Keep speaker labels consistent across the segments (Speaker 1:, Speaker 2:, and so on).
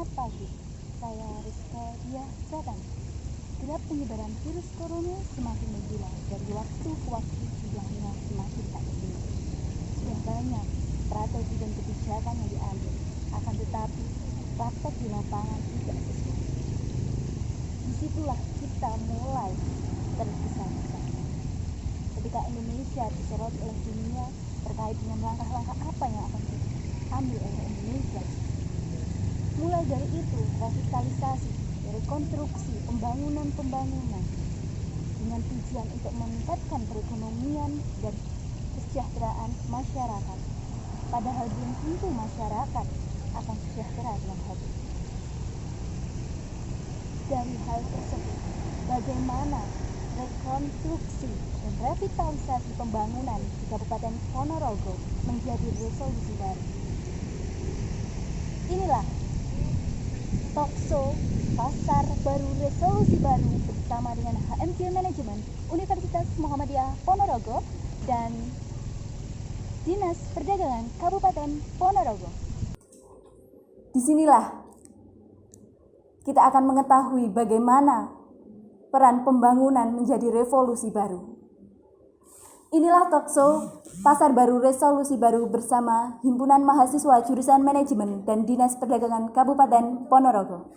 Speaker 1: Selamat pagi, saya Rizka Diah Pratama. Gelap penyebaran virus corona semakin menggila dari waktu ke waktu, jumlahnya semakin tak terhitung. Sudah banyak strategi dan kebijakan yang diambil, akan tetapi praktek di lapangan tidak sesuai. Disitulah kita mulai tergesa-gesa. Ketika Indonesia disorot oleh dunia terkait dengan langkah-langkah apa yang akan diambil oleh Indonesia. Mulai dari itu, revitalisasi, rekonstruksi, pembangunan dengan tujuan untuk meningkatkan perekonomian dan kesejahteraan masyarakat. Padahal belum tentu masyarakat akan sejahtera dengan hal itu. Dari hal tersebut, bagaimana rekonstruksi dan revitalisasi pembangunan di Kabupaten Ponorogo menjadi resolusi baru. Inilah Talkshow Pasar Baru Resolusi Baru bersama dengan HMJ Manajemen Universitas Muhammadiyah Ponorogo dan Dinas Perdagangan Kabupaten Ponorogo.
Speaker 2: Disinilah kita akan mengetahui bagaimana peran pembangunan menjadi revolusi baru. Inilah Talkshow Pasar Baru Resolusi Baru bersama Himpunan Mahasiswa Jurusan Manajemen dan Dinas Perdagangan Kabupaten Ponorogo.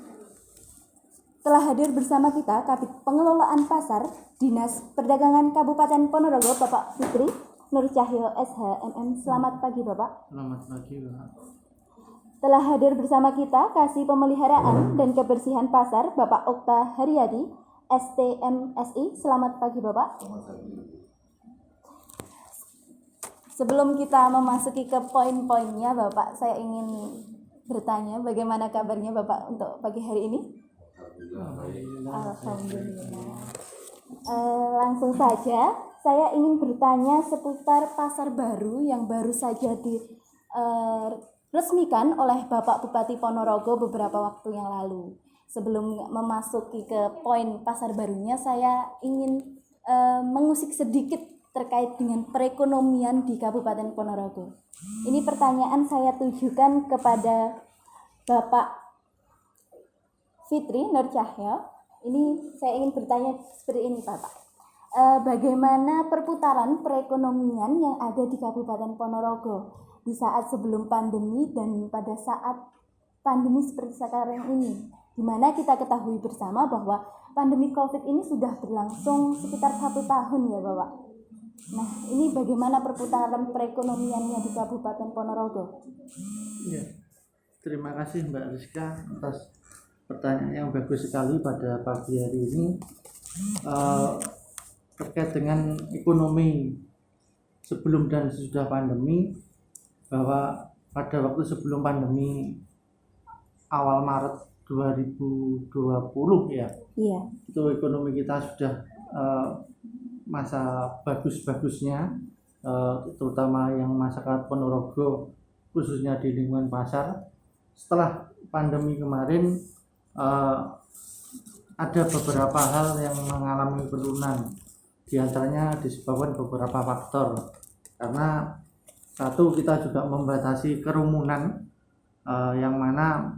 Speaker 2: Telah hadir bersama kita Kabid Pengelolaan Pasar Dinas Perdagangan Kabupaten Ponorogo, Bapak Fitri Nur Cahyo SHMM. Selamat pagi, Bapak.
Speaker 3: Selamat pagi, Pak.
Speaker 2: Telah hadir bersama kita Kasih Pemeliharaan dan Kebersihan Pasar Bapak Okta Haryadi STMSI. Selamat pagi, Bapak.
Speaker 3: Selamat pagi.
Speaker 2: Sebelum kita memasuki ke poin-poinnya, Bapak, saya ingin bertanya bagaimana kabarnya Bapak untuk pagi hari ini? Alhamdulillah. Langsung saja, saya ingin bertanya seputar pasar baru yang baru saja diresmikan oleh Bapak Bupati Ponorogo beberapa waktu yang lalu. Sebelum memasuki ke poin pasar barunya, saya ingin mengusik sedikit terkait dengan perekonomian di Kabupaten Ponorogo. Ini pertanyaan saya tujukan kepada Bapak Fitri Nur Cahyo. Ini saya ingin bertanya seperti ini, Bapak. Bagaimana perputaran perekonomian yang ada di Kabupaten Ponorogo di saat sebelum pandemi dan pada saat pandemi seperti sekarang ini? Di mana kita ketahui bersama bahwa pandemi COVID ini sudah berlangsung sekitar 1 tahun ya, Bapak. Nah, ini bagaimana perputaran perekonomiannya di Kabupaten Ponorogo?
Speaker 3: Ya, terima kasih Mbak Rizka atas pertanyaan yang bagus sekali pada pagi hari ini terkait dengan ekonomi sebelum dan sesudah pandemi, bahwa pada waktu sebelum pandemi awal Maret 2020 ya, itu ekonomi kita sudah masa bagus-bagusnya, terutama yang masyarakat Ponorogo khususnya di lingkungan pasar. Setelah pandemi kemarin ada beberapa hal yang mengalami penurunan, diantaranya disebabkan beberapa faktor, karena satu, kita juga membatasi kerumunan, yang mana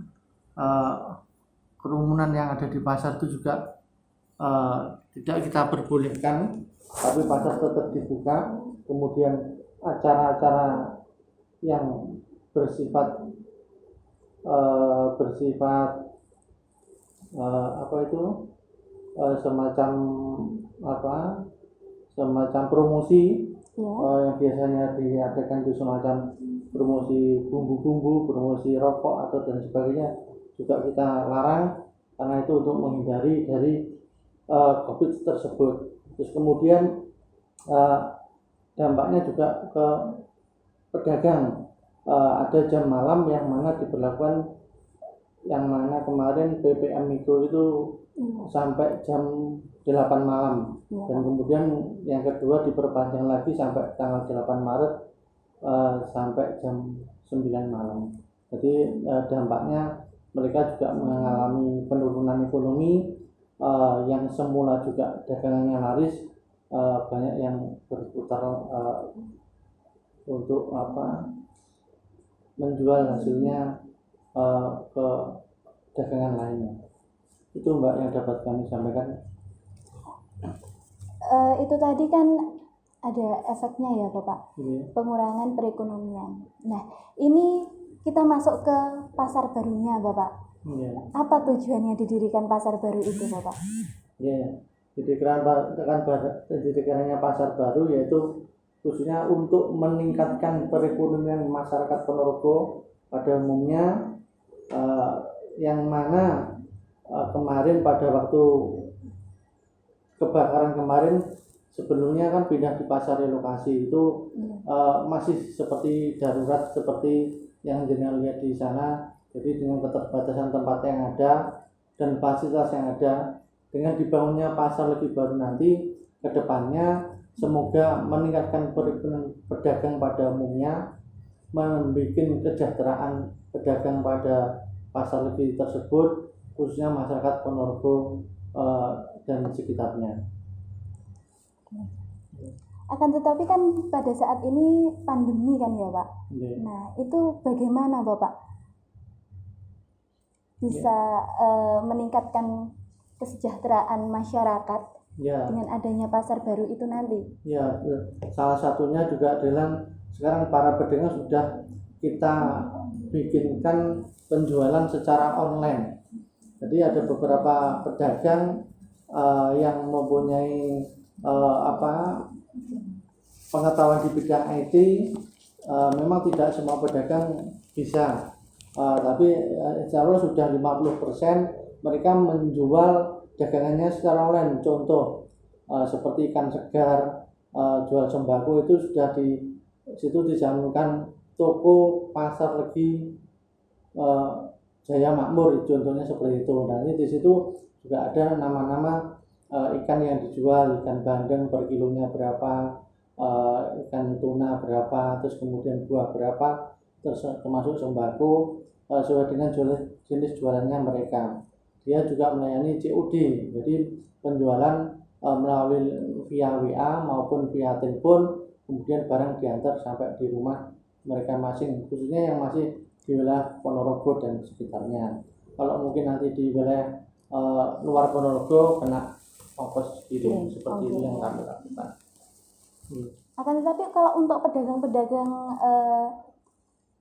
Speaker 3: kerumunan yang ada di pasar itu juga tidak kita perbolehkan, tapi pasar tetap dibuka. Kemudian acara-acara yang bersifat semacam promosi, yang biasanya diadakan itu semacam promosi bumbu-bumbu, promosi rokok atau dan sebagainya, juga kita larang karena itu untuk menghindari dari COVID tersebut. Terus kemudian dampaknya juga ke pedagang. Ada jam malam yang mana diberlakukan, yang mana kemarin PPM Mikro itu sampai jam 8 malam, dan kemudian yang kedua diperpanjang lagi sampai tanggal 8 Maret sampai jam 9 malam. Jadi dampaknya mereka juga mengalami penurunan ekonomi, yang semula juga dagangannya laris, banyak yang berputar untuk menjual hasilnya ke dagangan lainnya. Itu Mbak yang dapat kami sampaikan.
Speaker 2: Itu tadi kan ada efeknya ya Bapak,
Speaker 3: Iya.
Speaker 2: pengurangan perekonomian. Nah, ini kita masuk ke pasar barunya Bapak.
Speaker 3: Iya.
Speaker 2: Apa tujuannya didirikan pasar baru itu Bapak?
Speaker 3: Iya. Didirikannya pasar baru yaitu khususnya untuk meningkatkan perekonomian masyarakat Ponorogo pada umumnya, yang mana kemarin pada waktu kebakaran kemarin sebelumnya kan pindah di pasar relokasi itu masih seperti darurat seperti yang jenengan lihat di sana. Jadi dengan keterbatasan tempat yang ada dan fasilitas yang ada, dengan dibangunnya pasar lebih baru nanti ke depannya semoga meningkatkan perekonomian pedagang pada umumnya, membuat kesejahteraan pedagang pada pasar legi tersebut, khususnya masyarakat Ponorogo dan sekitarnya.
Speaker 2: Akan tetapi kan pada saat ini pandemi kan ya Pak.
Speaker 3: Yeah.
Speaker 2: Nah, itu bagaimana Bapak bisa meningkatkan kesejahteraan masyarakat dengan adanya pasar baru itu nanti?
Speaker 3: Ya, salah satunya juga adalah sekarang para pedagang sudah kita bikinkan penjualan secara online. Jadi ada beberapa pedagang yang mempunyai pengetahuan di bidang IT. Memang tidak semua pedagang bisa, tapi insya Allah sudah 50% mereka menjual dagangannya secara online. Contoh seperti ikan segar, jual sembako itu sudah di situ dijaminkan toko pasar legi Jaya Makmur, contohnya seperti itu. Nah, ini di situ juga ada nama-nama ikan yang dijual, ikan bandeng per kilonya berapa, ikan tuna berapa, terus kemudian buah berapa, terus termasuk sembako sesuai dengan jenis jualannya mereka. Dia juga melayani COD, jadi penjualan melalui via WA maupun via telepon, kemudian barang diantar sampai di rumah mereka masing, khususnya yang masih di wilayah Ponorogo dan sekitarnya. Kalau mungkin nanti di wilayah luar Ponorogo kena ongkos kirim, seperti itu yang kami lakukan.
Speaker 2: Akan tetapi kalau untuk pedagang-pedagang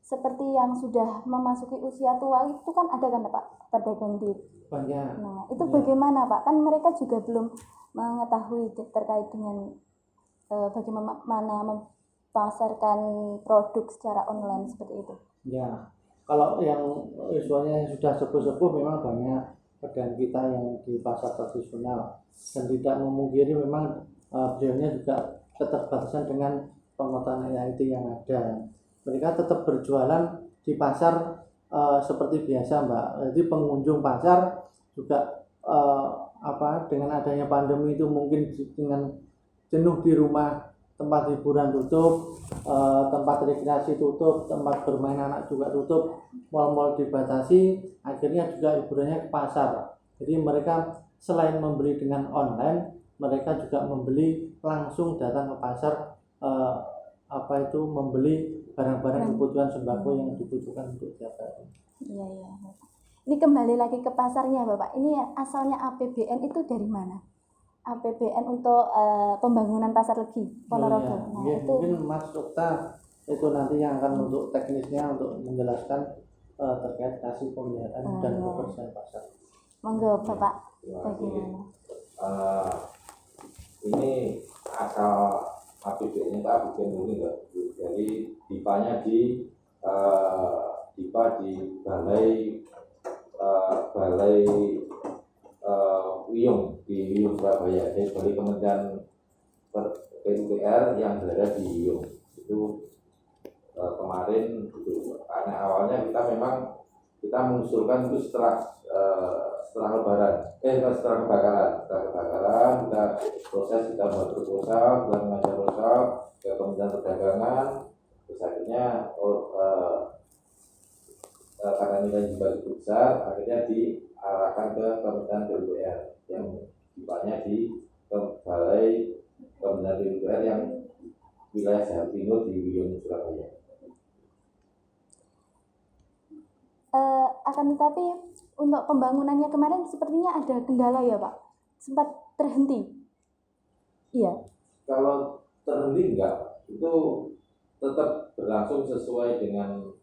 Speaker 2: seperti yang sudah memasuki usia tua itu kan ada kan Pak pedagang di
Speaker 3: banyak.
Speaker 2: Nah, itu bagaimana Pak? Kan mereka juga belum mengetahui terkait dengan bagaimana memasarkan produk secara online seperti itu.
Speaker 3: Ya, kalau yang usuanya sudah sepuh-sepuh memang banyak pedagang kita yang di pasar tradisional, dan tidak memungkiri memang beliaunya juga keterbatasan dengan pengetahuan IT yang ada. Mereka tetap berjualan di pasar seperti biasa Mbak. Jadi pengunjung pasar juga dengan adanya pandemi itu mungkin dengan jenuh di rumah, tempat hiburan tutup, tempat rekreasi tutup, tempat bermain anak juga tutup, mal-mal dibatasi, akhirnya juga hiburannya ke pasar. Jadi mereka selain membeli dengan online, mereka juga membeli langsung datang ke pasar, membeli barang-barang kebutuhan sembako yang dibutuhkan untuk tiap hari.
Speaker 2: Iya. Ini kembali lagi ke pasarnya Bapak. Ini asalnya APBN itu dari mana? APBN untuk pembangunan pasar legi Ponorogo.
Speaker 3: Nah, itu mungkin Mas Okta itu nanti yang akan untuk teknisnya untuk menjelaskan terkait kasih pemeliharaan dan kebersihan pasar.
Speaker 2: Monggo Bapak. Bagaimana?
Speaker 4: Ini asal APBN kita bikin ini enggak. Jadi DIPA-nya di Balai Wiyung di Wiyung Surabaya. Jadi dari Kementerian PUPR yang berada di Wiyung itu kemarin itu karena awalnya kita mengusulkan itu setelah kebakaran kita proses, kita buat proposal, kita mengajar proposal ke Kementerian Perdagangan, terus akhirnya karena nilai jual itu besar, akhirnya diarahkan ke Kementerian PUPR yang dipanya di Balai Kementerian PUPR yang wilayah Jawa Timur di Wiyung Surabaya.
Speaker 2: Akan tetapi untuk pembangunannya kemarin sepertinya ada kendala ya Pak, sempat terhenti. Iya.
Speaker 4: Kalau terhenti enggak, itu tetap berlangsung sesuai dengan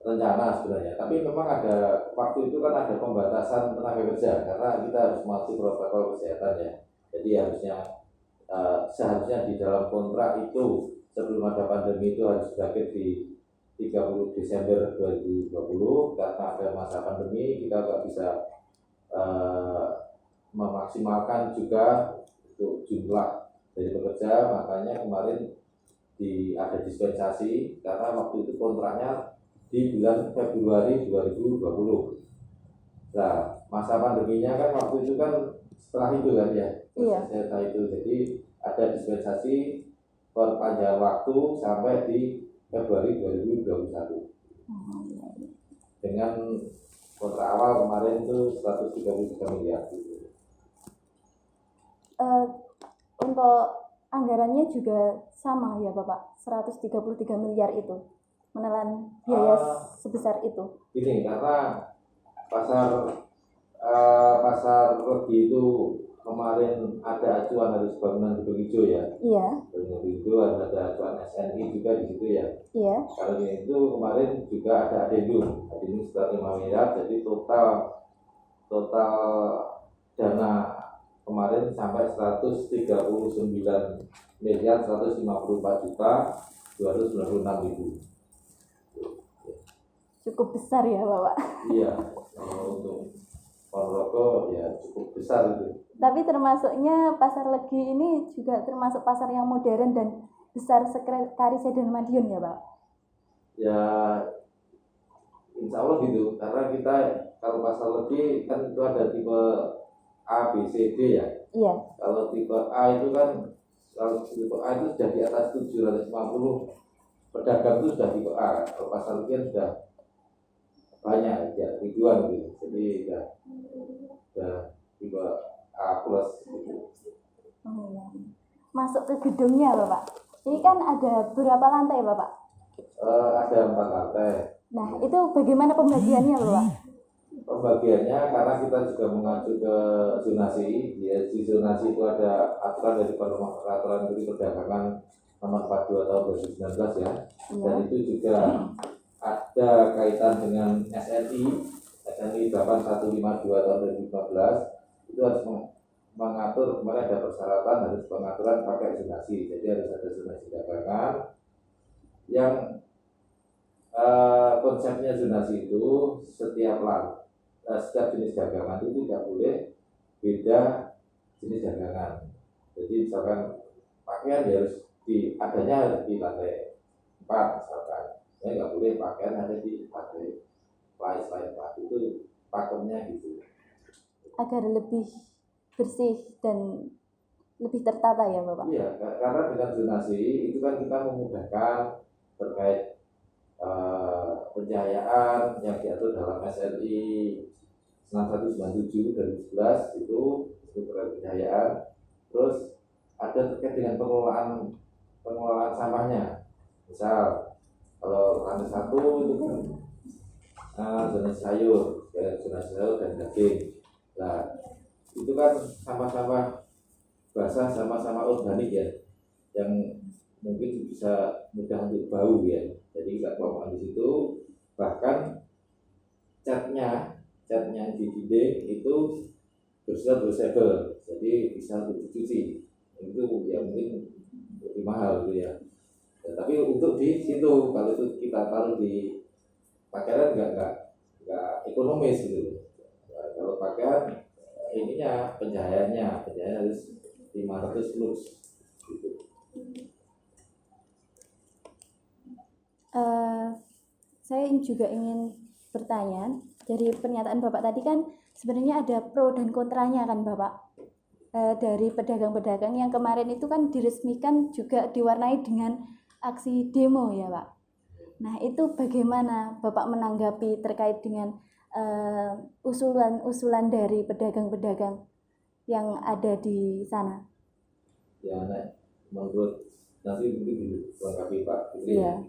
Speaker 4: rencana sebenarnya. Tapi memang ada waktu itu kan ada pembatasan tenaga kerja karena kita harus mematuhi protokol kesehatan ya. Jadi seharusnya di dalam kontrak itu sebelum ada pandemi itu harus berakhir di 30 Desember 2020. Karena ada masa pandemi kita nggak bisa memaksimalkan juga untuk jumlah dari pekerja, makanya kemarin ada dispensasi karena waktu itu kontraknya di bulan Februari 2020. Nah, masa pandeminya kan waktu itu kan setelah itu kan ya.
Speaker 2: Iya.
Speaker 4: Setelah itu jadi ada dispensasi perpanjangan waktu sampai di Februari 2021. Dengan kontrak awal kemarin itu 133 miliar.
Speaker 2: Untuk anggarannya juga sama ya Bapak, 133 miliar itu menelan biaya sebesar itu.
Speaker 4: Ini karena pasar Legi itu kemarin ada acuan dari bangunan gedung hijau ya.
Speaker 2: Iya.
Speaker 4: Gedung hijau ada acuan SNI juga di situ ya.
Speaker 2: Iya.
Speaker 4: Kalau itu kemarin juga ada adendum sekitar 5 miliar, jadi total dana kemarin sampai 139 miliar 154 juta 296 ribu.
Speaker 2: Cukup besar ya Bapak.
Speaker 4: Iya, kalau untuk Ponorogo ya cukup besar itu.
Speaker 2: Tapi termasuknya pasar Legi ini juga termasuk pasar yang modern dan besar Karise dan Madiun ya Pak?
Speaker 4: Ya insya Allah gitu, karena kita kalau pasar Legi kan itu ada tipe A, B, C, D ya.
Speaker 2: Iya.
Speaker 4: Kalau tipe A itu kan, kalau tipe A itu sudah di atas 750 pedagang itu sudah tipe A. Kalau pasar Legi kan sudah banyak ya, ribuan gitu. Jadi ya tipe A plus gitu.
Speaker 2: Oh, iya. Masuk ke gedungnya Bapak. Ini kan ada berapa lantai Bapak?
Speaker 4: Ada 4 lantai.
Speaker 2: Nah itu bagaimana pembagiannya Bapak?
Speaker 4: Pembagiannya karena kita juga mengacu ke zonasi. Ya, di zonasi itu ada aturan dari Peraturan Menteri Perdagangan nomor 42 tahun 2019 ya. Dan itu juga ada kaitan dengan SNI 85152 tahun 2015. Itu harus mengatur, kemarin ada persyaratan harus pengaturan pakai zonasi. Jadi harus ada zonasi dagangan yang konsepnya zonasi itu setiap jenis dagangan itu tidak boleh beda jenis dagangan. Jadi misalkan pakaian harus adanya di lantai 4 misalkan, ya nggak boleh pakaian ada di lantai lain 4, itu pakemnya gitu.
Speaker 2: Agar lebih bersih dan lebih tertata ya Bapak?
Speaker 4: Iya, karena dengan zonasi itu kan kita memudahkan terkait pencahayaan yang diatur dalam SNI 6197 2011 itu terkait pencahayaan. Terus ada terkait dengan pengelolaan sampahnya. Misal kalau lantai 1 itu kan zonasi sayur dan daging. Nah itu kan sampah-sampah basah sama-sama organik ya, yang mungkin bisa mudah untuk bau ya. Jadi nggak kelompok di situ. Bahkan catnya di dinding itu bersifat reusable, jadi bisa untuk dicuci. Itu ya mungkin lebih mahal gitu ya. Tapi untuk di situ kalau itu kita taruh di pakaian nggak ekonomis gitu. Nah, kalau pakaian ininya pencahayaannya harus 500 lux gitu.
Speaker 2: Saya juga ingin bertanya, dari pernyataan Bapak tadi kan sebenarnya ada pro dan kontranya kan Bapak, dari pedagang-pedagang yang kemarin itu kan diresmikan juga diwarnai dengan aksi demo ya Pak. Nah itu bagaimana Bapak menanggapi terkait dengan usulan dari pedagang-pedagang yang ada di sana?
Speaker 4: Ya, menurut nanti mungkin dilengkapi Pak.
Speaker 2: Iya.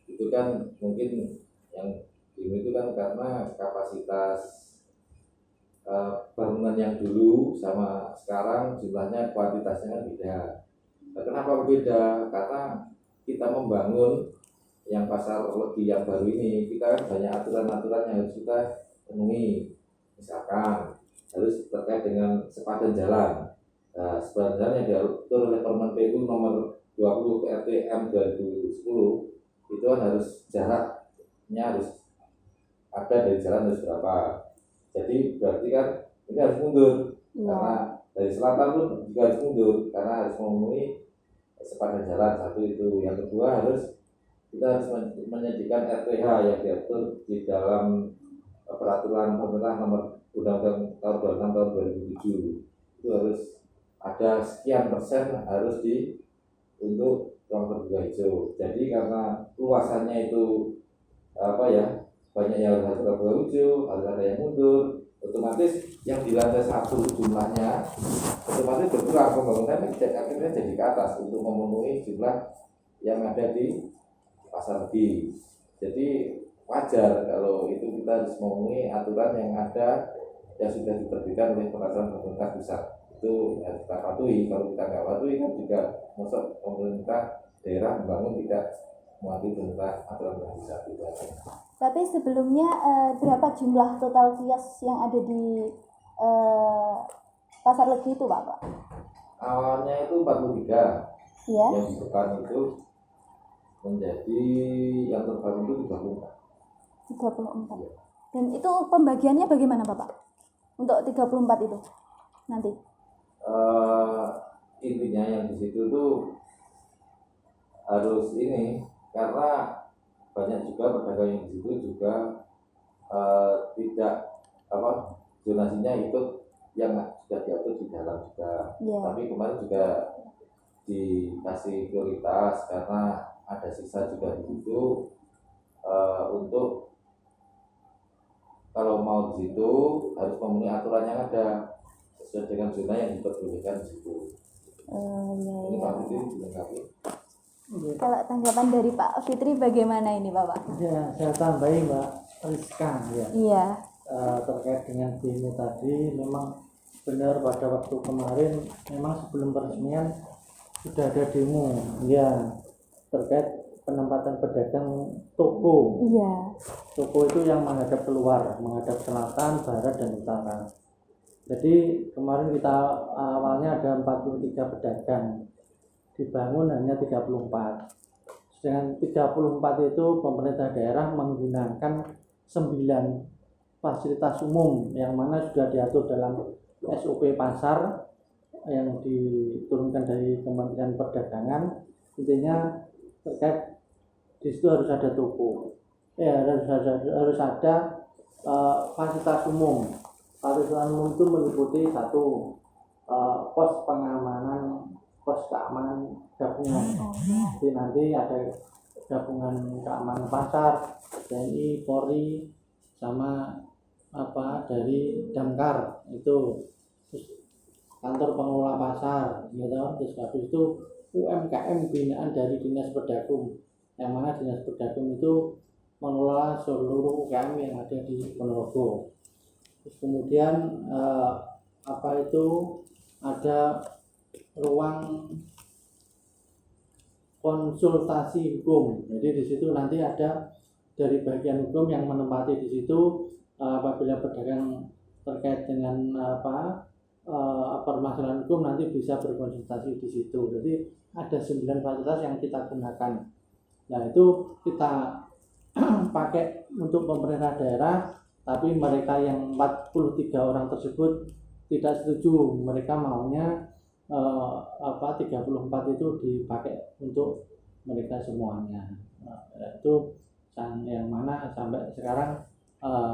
Speaker 4: Itu kan mungkin yang demo itu kan karena kapasitas bangunan yang dulu sama sekarang jumlahnya kuantitasnya kan beda. Nah, kenapa berbeda? Karena kita membangun yang pasar legi yang baru ini, kita kan banyak aturan-aturan yang harus kita penuhi. Misalkan harus terkait dengan sepadan jalan. Nah, sepadan jalan yang diatur oleh Permen PU nomor 20 PRTM 2010 itu kan harus jaraknya harus ada dari jalan harus berapa. Jadi berarti kan ini harus mundur karena dari selatan pun juga harus mundur karena harus memenuhi sepadan jalan. Satu itu. Yang kedua kita harus menyajikan RTH yang diatur di dalam peraturan pemerintah nomor Undang-Undang tahun 26 tahun 2007. Itu harus ada sekian persen harus untuk ruang terbuka hijau. Jadi karena luasannya itu banyak yang harus terbuka hijau, harus ada yang mundur, otomatis yang di lantai 1 jumlahnya otomatis berkurang, pembangunan akhirnya jadi ke atas untuk memenuhi jumlah yang ada di pasar B. Jadi wajar kalau itu kita harus memenuhi aturan yang ada yang sudah diterbitkan oleh peraturan pemerintah pusat. Itu harus kita patuhi. Kalau kita nggak patuhi kan juga masuk pemerintah daerah membangun tidak mematuhi perintah aturan pusat.
Speaker 2: Tapi sebelumnya berapa jumlah total kios yang ada di pasar legi itu Pak?
Speaker 4: Awalnya itu 43.
Speaker 2: Ya.
Speaker 4: Yang di depan itu menjadi yang terbaru itu 34.
Speaker 2: 34. Dan itu pembagiannya bagaimana Bapak? Untuk 34 itu nanti?
Speaker 4: Intinya yang di situ tuh harus ini karena banyak juga pedagang yang di situ juga tidak zonasinya ikut yang sudah diatur di dalam juga. Tapi kemarin juga dikasih prioritas karena ada sisa juga di situ untuk kalau mau di situ harus memenuhi aturan yang ada sesuai dengan zona yang diperbolehkan di situ. Ini Pak Fitri dilengkapi.
Speaker 2: Kalau tanggapan dari Pak Fitri bagaimana ini Bapak?
Speaker 3: Ya, saya tambahin Mbak Rizka ya.
Speaker 2: Iya.
Speaker 3: Terkait dengan demo tadi, memang benar pada waktu kemarin memang sebelum peresmian sudah ada demo ya terkait penempatan pedagang toko.
Speaker 2: Iya.
Speaker 3: Toko itu yang menghadap keluar, menghadap selatan, barat, dan utara. Jadi kemarin kita awalnya ada 43 pedagang, dibangun hanya 34. Dengan 34 itu pemerintah daerah menggunakan 9 fasilitas umum yang mana sudah diatur dalam SOP pasar yang diturunkan dari Kementerian Perdagangan. Intinya terkait di situ harus ada toko, harus ada fasilitas umum. Fasilitas umum itu meliputi satu pos pengamanan, pos keamanan gabungan. Jadi nanti ada gabungan keamanan pasar, TNI, Polri, sama dari Damkar itu, terus kantor pengelola pasar, gitu. Terus habis itu UMKM binaan dari Dinas Perdakum, yang mana Dinas Perdakum itu mengelola seluruh UMKM yang ada di Ponorogo. Terus kemudian ada ruang konsultasi hukum. Jadi di situ nanti ada dari bagian hukum yang menempati di situ apabila pedagang terkait dengan permasalahan hukum nanti bisa berkonsultasi di situ. Jadi ada 9 fasilitas yang kita gunakan. Nah itu kita pakai untuk pemerintah daerah, tapi mereka yang 43 orang tersebut tidak setuju. Mereka maunya 34 itu dipakai untuk mereka semuanya. Itu yang mana sampai sekarang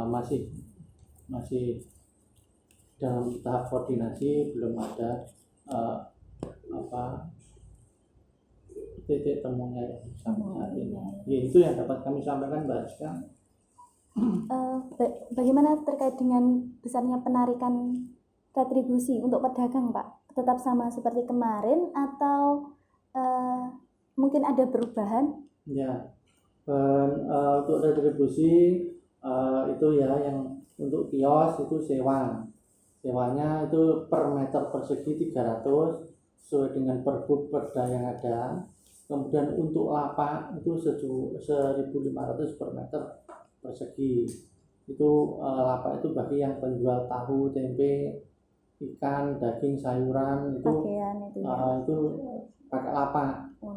Speaker 3: masih dalam tahap koordinasi, belum ada titik temunya sampai saat ini. Ya, itu yang dapat kami sampaikan Mbak Rizka.
Speaker 2: Bagaimana terkait dengan besarnya penarikan retribusi untuk pedagang Pak? Tetap sama seperti kemarin atau mungkin ada perubahan?
Speaker 3: Ya, untuk retribusi itu ya yang untuk kios itu sewanya itu per meter persegi 300 sesuai dengan Pergub Perda yang ada. Kemudian untuk lapak itu 1.500 per meter persegi. Itu lapak itu bagi yang penjual tahu, tempe, ikan, daging, sayuran itu
Speaker 2: Pakaian itu ya.
Speaker 3: itu pakai lapak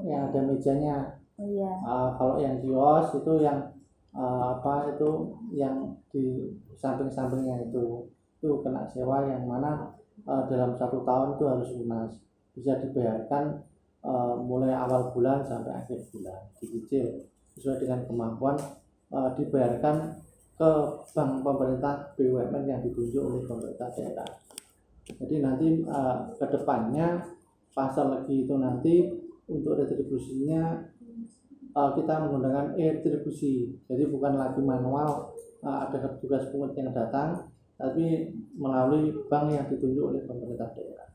Speaker 3: yang ada mejanya.
Speaker 2: Oh iya.
Speaker 3: Kalau yang kios itu yang itu yang di samping-sampingnya itu kena sewa yang mana dalam 1 tahun itu harus lunas, bisa dibayarkan mulai awal bulan sampai akhir bulan, dicicil sesuai dengan kemampuan, dibayarkan ke bank pemerintah BUMN yang ditunjuk oleh pemerintah daerah. Jadi nanti ke depannya pasar legi itu nanti untuk retribusinya kita menggunakan e-retribusi, jadi bukan lagi manual, ada petugas pungut yang datang, tapi melalui bank yang ditunjuk oleh pemerintah daerah.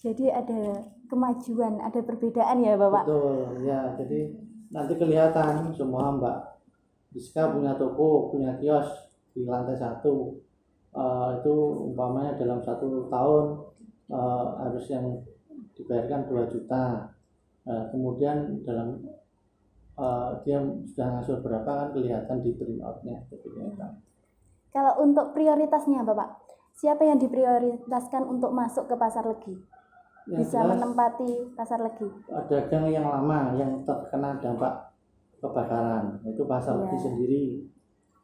Speaker 2: Jadi ada kemajuan, ada perbedaan ya Bapak?
Speaker 3: Betul, ya. Jadi nanti kelihatan semua Mbak Rizka punya toko, punya kios di lantai 1. Itu umpamanya dalam 1 tahun harus yang dibayarkan 2 juta. Kemudian dalam dia sudah ngasih berapa kan kelihatan di print out-nya.
Speaker 2: Kalau untuk prioritasnya Bapak, siapa yang diprioritaskan untuk masuk ke pasar legi? Bisa menempati pasar legi?
Speaker 3: Dagang yang lama yang terkena dampak kebakaran, itu pasar legi sendiri.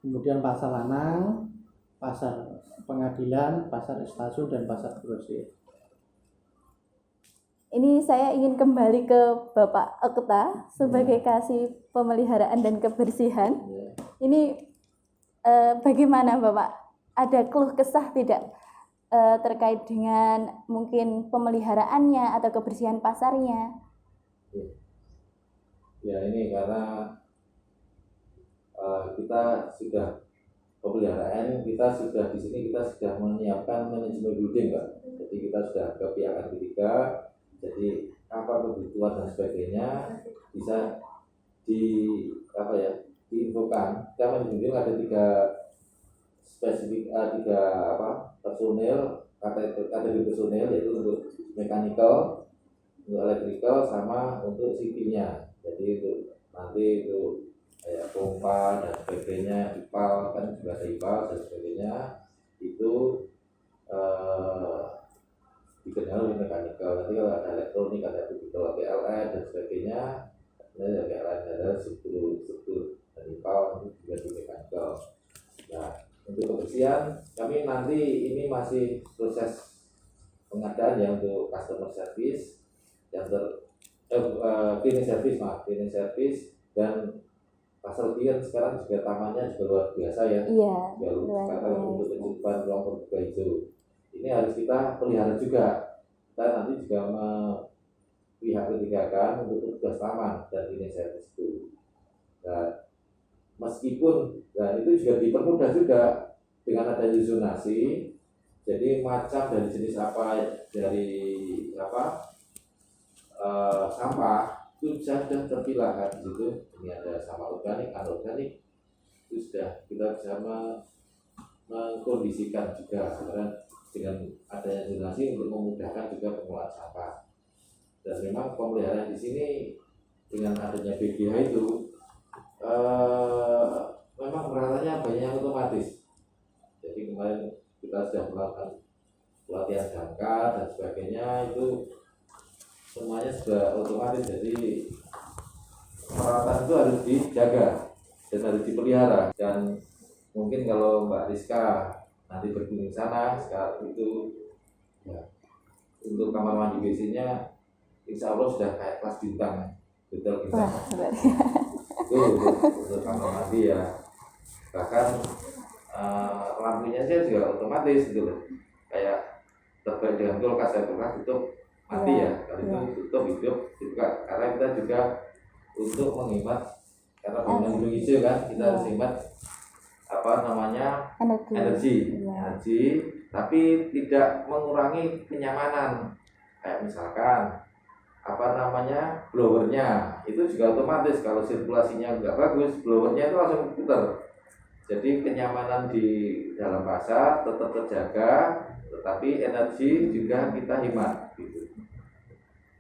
Speaker 3: Kemudian pasar Lanang, pasar Pengadilan, pasar Stasiun, dan pasar Grosir.
Speaker 2: Ini saya ingin kembali ke Bapak Okta sebagai kasih pemeliharaan dan kebersihan. Ini bagaimana Bapak? Ada keluh kesah tidak terkait dengan mungkin pemeliharaannya atau kebersihan pasarnya?
Speaker 4: Ya ini karena kita sudah pemeliharaan, kita sudah di sini kita sudah menyiapkan manajemen building Pak. Jadi kita sudah ke pihak ketiga. Jadi apa kebutuhan dan sebagainya bisa diinfokan. Kita manajemen ada 3 spesifik, 3 personil, kategori personil, yaitu untuk mechanical, untuk electrical, sama untuk sipilnya. Jadi itu nanti itu kayak pompa dan sebagainya, IPAL kan juga ada IPAL dan sebagainya, itu dikenal oleh mechanical. Nanti kalau ada elektronik, ada digital, PLN dan sebagainya, nanti ada PLN, ada struktur dan IPAL, itu juga di mechanical. Nah, untuk kebersihan kami nanti ini masih proses pengadaan ya untuk customer service yang cleaning service dan pasar Kian sekarang juga tamannya juga luar biasa ya.
Speaker 2: Iya.
Speaker 4: Sekarang untuk kehidupan ruang terbuka hijau ini harus kita pelihara juga. Kita nanti juga pihak ketiga kan untuk tugas taman dan cleaning service itu. Nah, meskipun dan itu juga dipermudah juga dengan adanya zonasi. Jadi macam dari jenis apa sampah itu sudah terpilah kan di situ. Ini ada sampah organik, anorganik, itu sudah kita bisa mengkondisikan juga karena dengan adanya zonasi untuk memudahkan juga pengelolaan sampah. Dan memang pemeliharaan di sini dengan adanya BGH itu memang peralatannya banyak yang otomatis. Jadi kemarin kita sudah melakukan pelatihan jangka dan sebagainya, itu semuanya sudah otomatis. Jadi peralatan itu harus dijaga dan harus dipelihara. Dan mungkin kalau Mbak Rizka nanti berkunjung sana sekarang itu ya, untuk kamar mandi WC-nya insya Allah sudah kayak kelas bintang, betul bintang. Itu untuk kamar mandi ya. Bahkan lampunya sih juga otomatis gitu loh, kayak terkait dengan kulkas tutup mati ya, kalau itu tutup hidup gitu kan. Karena kita juga untuk menghemat, karena bangunan hidung hijau kan, kita harus hemat energi, tapi tidak mengurangi kenyamanan. Kayak misalkan blowernya itu juga otomatis, kalau sirkulasinya nggak bagus, blowernya itu langsung putar. Jadi kenyamanan di dalam pasar tetap terjaga, tetapi energi juga kita hemat gitu.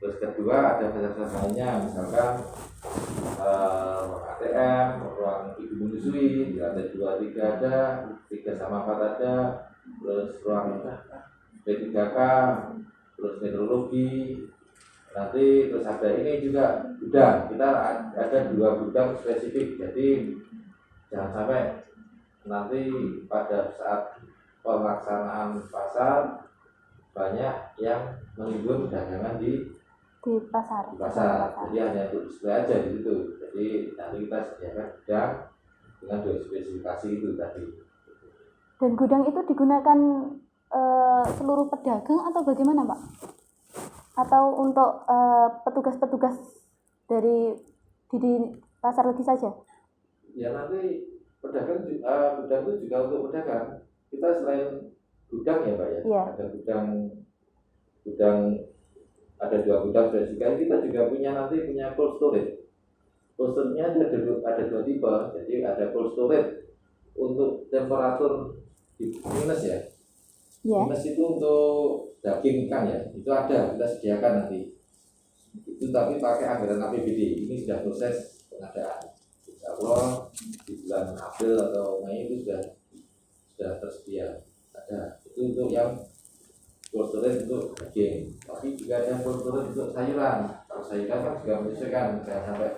Speaker 4: Terus kedua ada fasilitas lainnya, misalkan ruang ATM, ruang ibu menyusui, di lantai 2, 3 ada, 3 sama 4 ada, terus ruang P3K, terus meteorologi, nanti terus ada ini juga gudang. Kita ada 2 gudang spesifik, jadi jangan sampai nanti pada saat pelaksanaan pasar banyak yang menimbun dagangan di
Speaker 2: pasar.
Speaker 4: Jadi hanya untuk display aja di situ. Jadi nanti kita sediakan gudang dengan 2 spesifikasi itu tadi.
Speaker 2: Dan gudang itu digunakan seluruh pedagang atau bagaimana, Pak? Atau untuk petugas-petugas dari di pasar legi saja?
Speaker 4: Ya nanti gudang itu juga untuk pedagang. Kita selain gudang ya Pak ya,
Speaker 2: Iya.
Speaker 4: ada gudang ada 2 gudang spesifikasi. Kita juga nanti punya cold storage. Cold storage-nya ada 2 tipe. Jadi ada cold storage untuk temperatur di minus ya.
Speaker 2: Iya.
Speaker 4: Minus itu untuk daging ikan ya, itu ada, kita sediakan nanti. Itu tapi pakai anggaran APBD. Ini sudah proses pengadaan. Insya Allah di bulan April atau Mei itu sudah tersedia. Ada. Itu untuk yang cold storage untuk daging. Tapi juga ada cold storage untuk sayuran. Kalau sayuran kan juga menyesuaikan, jangan sampai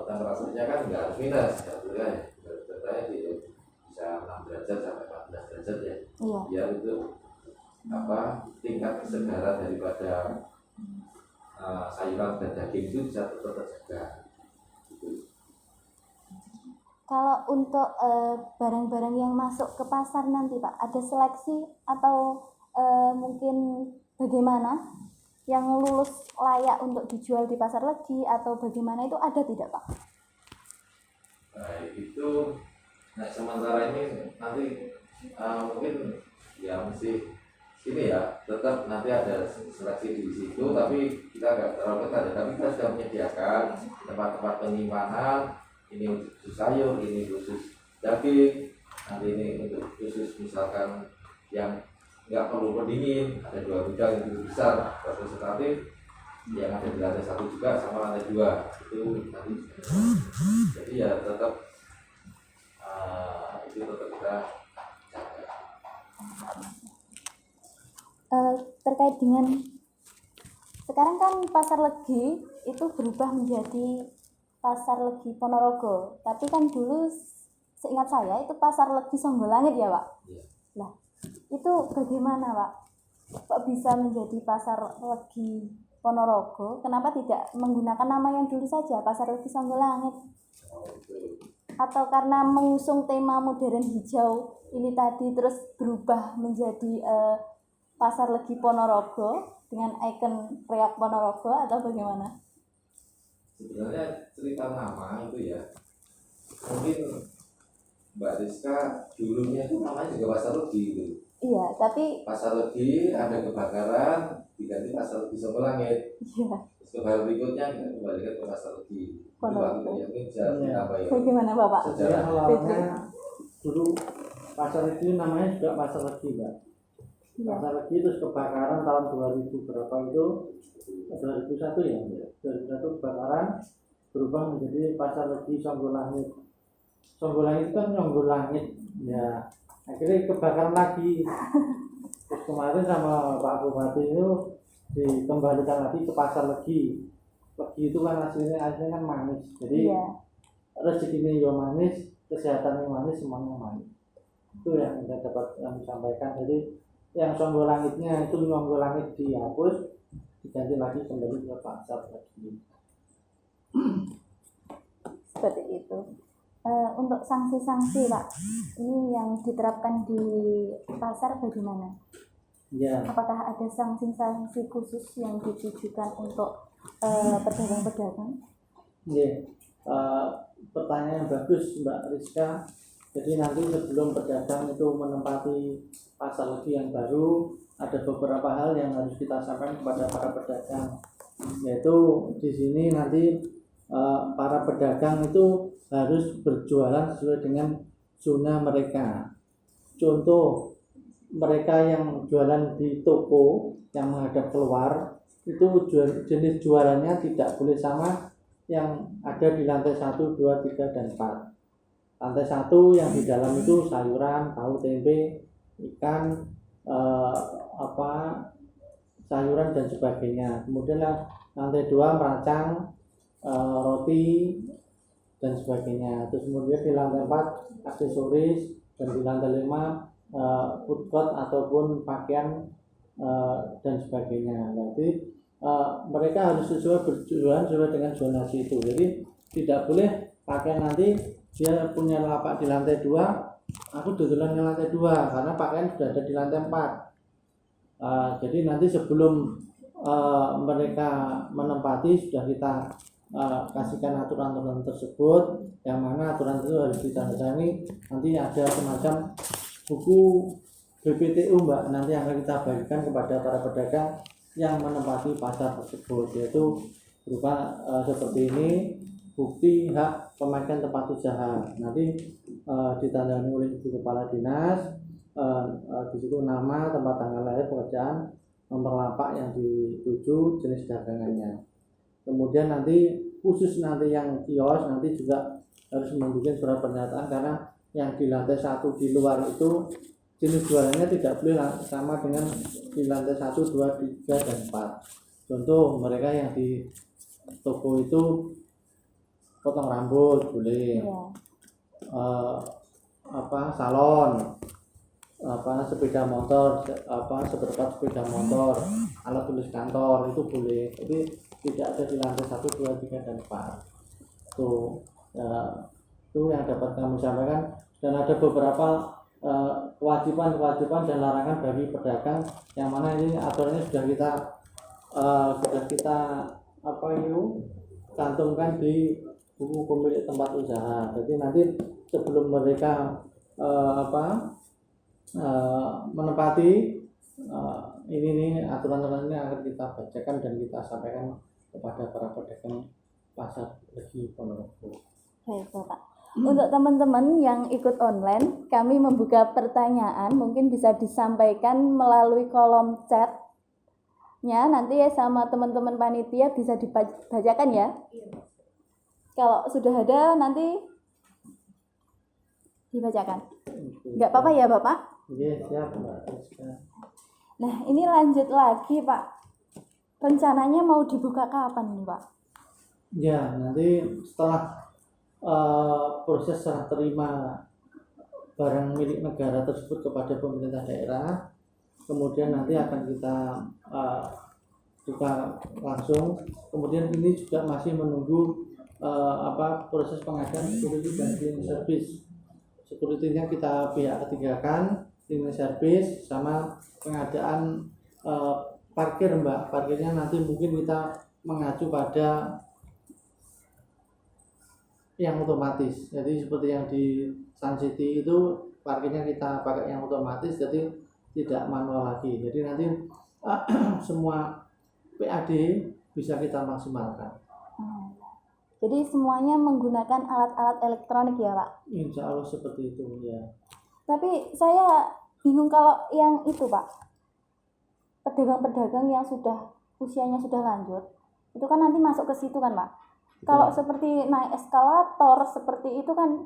Speaker 4: temperaturnya kan nggak harus minus, nggak boleh ya. Contohnya bisa 6 derajat sampai 14 derajat ya.
Speaker 2: Iya.
Speaker 4: Biar itu tingkat kesegaran daripada sayuran dan daging itu bisa tetap terjaga.
Speaker 2: Kalau untuk barang-barang yang masuk ke pasar nanti Pak, ada seleksi atau mungkin bagaimana yang lulus layak untuk dijual di pasar legi atau bagaimana, itu ada tidak Pak?
Speaker 4: Itu sementara ini nanti mungkin ya mesti ini ya, tetap nanti ada seleksi di situ, tapi kita nggak terlalu ketat ya. Tapi kita sudah menyediakan tempat-tempat penyimpanan, ini khusus sayur, ini khusus daging, nanti ini untuk khusus misalkan yang nggak perlu pendingin, ada 2 gudang yang lebih besar, representatif, yang ada di lantai 1 juga sama lantai 2 itu nanti. Jadi ya tetap itu tetap kita jaga.
Speaker 2: Terkait dengan sekarang kan pasar legi itu berubah menjadi pasar legi Ponorogo, tapi kan dulu seingat saya itu pasar legi Songgolangit ya Pak.
Speaker 4: Iya.
Speaker 2: Nah itu bagaimana Pak? Kok bisa menjadi pasar legi Ponorogo? Kenapa tidak menggunakan nama yang dulu saja, pasar legi Songgolangit? Atau karena mengusung tema modern hijau ini tadi terus berubah menjadi pasar legi Ponorogo dengan ikon Reok Ponorogo atau bagaimana?
Speaker 4: Sebenarnya cerita nama itu ya, mungkin Mbak Rizka dulunya itu namanya juga pasar legi gitu.
Speaker 2: Iya, tapi
Speaker 4: Pasar legi ada kebakaran diganti pasar legi Songgolangit.
Speaker 2: iya,
Speaker 4: Terus kembali berikutnya kita kembalikan ke pasar legi.
Speaker 2: Ponorogo.
Speaker 4: Itu mungkin bisa ditambah ya.
Speaker 2: Bagaimana Bapak?
Speaker 3: Sejarah
Speaker 4: Sejarah.
Speaker 3: awalnya dulu pasar legi namanya juga pasar legi Mbak.
Speaker 2: Iya.
Speaker 3: Pasar legi terus kebakaran tahun 2000 berapa itu 2001 ya, 2001 kebakaran berubah menjadi pasar legi Songgolangit. Songgolangit kan nyonggol langit ya, akhirnya kebakaran lagi. Terus kemarin sama Pak Bupati itu dikembalikan lagi ke pasar legi. Legi itu kan aslinya kan manis, jadi
Speaker 2: Iya.
Speaker 3: rezekinya juga manis, kesehatannya manis, semuanya manis. Itu yang saya dapat kami sampaikan. Jadi yang Songgolangitnya itu Songgolangit dihapus, diganti lagi kembali ke pasar legi.
Speaker 2: Seperti itu. Untuk sanksi-sanksi Pak, ini yang diterapkan di pasar bagaimana?
Speaker 3: Ya,
Speaker 2: Apakah ada sanksi-sanksi khusus yang ditujukan untuk pedagang-pedagang?
Speaker 3: ya. Pertanyaan yang bagus Mbak Rizka. Jadi nanti sebelum pedagang itu menempati pasar legi yang baru, ada beberapa hal yang harus kita sampaikan kepada para pedagang. Yaitu di sini nanti para pedagang itu harus berjualan sesuai dengan zona mereka. Contoh, mereka yang jualan di toko yang menghadap keluar itu jenis jualannya tidak boleh sama yang ada di lantai 1, 2, 3, dan 4. Lantai 1 yang di dalam itu sayuran, tahu, tempe, ikan, sayuran dan sebagainya. Kemudian lantai 2 meracang, roti dan sebagainya. Terus kemudian di lantai 4 aksesoris, dan di lantai 5 food court ataupun pakaian dan sebagainya. Nanti mereka harus berjualan sesuai dengan zonasi itu. Jadi tidak boleh pakaian nanti dia punya lapak di lantai 2, aku jualan di lantai 2 karena pakaian sudah ada di lantai 4. Jadi nanti sebelum mereka menempati sudah kita kasihkan aturan-aturan tersebut, yang mana aturan itu harus ditandai. Nanti ada semacam buku BPTU Mbak, nanti akan kita bagikan kepada para pedagang yang menempati pasar tersebut, yaitu berupa seperti ini, bukti hak pemakaian tempat usaha. Nanti ditandai oleh Ibu Kepala Dinas, di situ nama, tempat tanggal lahir, pekerjaan, nomor lapak yang dituju, jenis dagangannya. Kemudian nanti khusus nanti yang kios nanti juga harus membuat surat pernyataan, karena yang di lantai 1 di luar itu jenis jualannya tidak boleh sama dengan di lantai 1, 2, 3, dan 4. Contoh, mereka yang di toko itu potong rambut boleh, salon, sepeda motor, seperempat sepeda motor, alat tulis kantor itu boleh. Jadi tidak ada di lantai 1, 2, 3, dan 4. Itu yang dapat kami sampaikan. Dan ada beberapa kewajiban dan larangan bagi pedagang, yang mana ini aturannya sudah kita cantumkan di buku pemilik tempat usaha. Jadi nanti sebelum mereka menempati ini aturan-aturan ini akan kita bacakan dan kita sampaikan kepada para pedagang pasar Legi Ponorogo.
Speaker 2: Baik, Bapak. Untuk teman-teman yang ikut online, kami membuka pertanyaan, mungkin bisa disampaikan melalui kolom chatnya nanti ya, sama teman-teman panitia bisa dibacakan ya. Kalau sudah ada nanti dibacakan. Enggak apa-apa ya Bapak?
Speaker 3: Iya, siap Mbak.
Speaker 2: Nah, ini lanjut lagi Pak. Rencananya mau dibuka kapan ini Pak?
Speaker 3: Ya, nanti setelah proses serah terima barang milik negara tersebut kepada pemerintah daerah, kemudian nanti akan kita buka langsung. Kemudian ini juga masih menunggu proses pengadaan security dan cleaning service. Security-nya kita pihak ketigakan, cleaning service sama pengadaan parkir Mbak. Parkirnya nanti mungkin kita mengacu pada yang otomatis. Jadi seperti yang di Sun City itu parkirnya kita pakai yang otomatis, jadi tidak manual lagi. Jadi nanti semua PAD bisa kita maksimalkan.
Speaker 2: Jadi semuanya menggunakan alat-alat elektronik ya Pak?
Speaker 3: Insya Allah seperti itu ya.
Speaker 2: Tapi saya bingung kalau yang itu Pak, pedagang-pedagang yang usianya sudah lanjut, itu kan nanti masuk ke situ kan Pak? Kalau seperti naik eskalator seperti itu kan